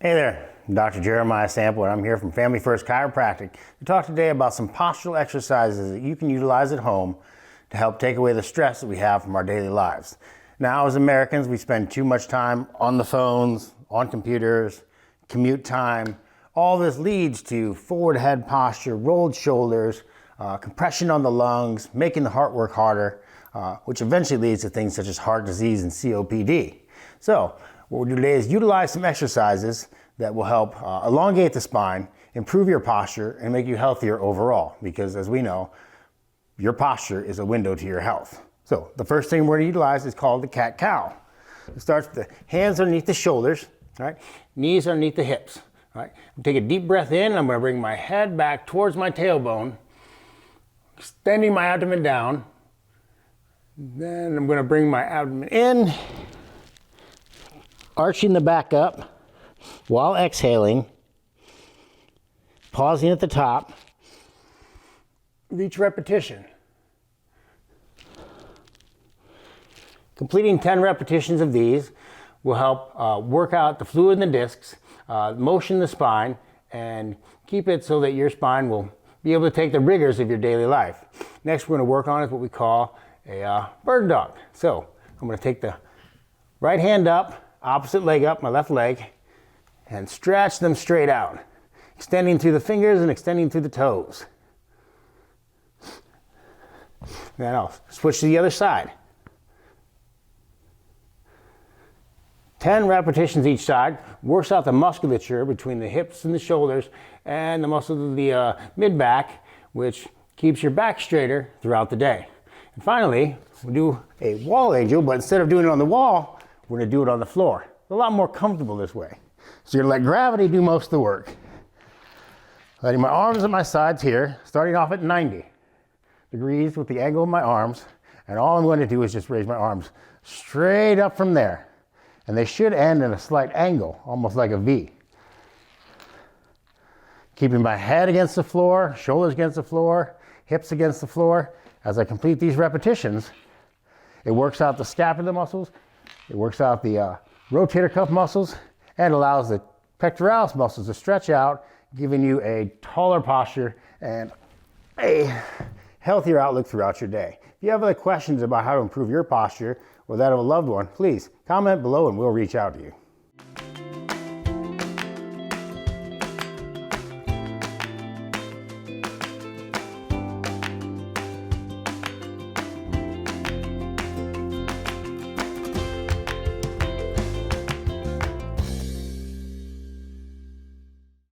Hey there, I'm Dr. Jeremiah Sample, and I'm here from Family First Chiropractic to talk today about some postural exercises that you can utilize at home to help take away the stress that we have from our daily lives. Now, as Americans, we spend too much time on the phones, on computers, commute time. All this leads to forward head posture, rolled shoulders, compression on the lungs, making the heart work harder, which eventually leads to things such as heart disease and COPD. So, what we'll do today is utilize some exercises that will help elongate the spine, improve your posture, and make you healthier overall. Because as we know, your posture is a window to your health. So the first thing we're going to utilize is called the cat-cow. It starts with the hands underneath the shoulders, right? Knees underneath the hips. Right? Take a deep breath in. I'm going to bring my head back towards my tailbone, extending my abdomen down. Then I'm going to bring my abdomen in, arching the back up while exhaling, pausing at the top with each repetition. Completing 10 repetitions of these will help work out the fluid in the discs, motion the spine, and keep it so that your spine will be able to take the rigors of your daily life. Next we're going to work on is what we call a bird dog. So I'm going to take the right hand up, opposite leg up, my left leg, and stretch them straight out, extending through the fingers and extending through the toes. Then I'll switch to the other side. 10 repetitions each side, works out the musculature between the hips and the shoulders and the muscles of the mid-back, which keeps your back straighter throughout the day. And finally, we'll do a wall angel, but instead of doing it on the wall, we're going to do it on the floor. It's a lot more comfortable this way. So you're going to let gravity do most of the work. Letting my arms at my sides here, starting off at 90 degrees with the angle of my arms. And all I'm going to do is just raise my arms straight up from there. And they should end in a slight angle, almost like a V. Keeping my head against the floor, shoulders against the floor, hips against the floor. As I complete these repetitions, it works out the scapular muscles, it works out the rotator cuff muscles, and allows the pectoralis muscles to stretch out, giving you a taller posture and a healthier outlook throughout your day. If you have other questions about how to improve your posture or that of a loved one, please comment below and we'll reach out to you.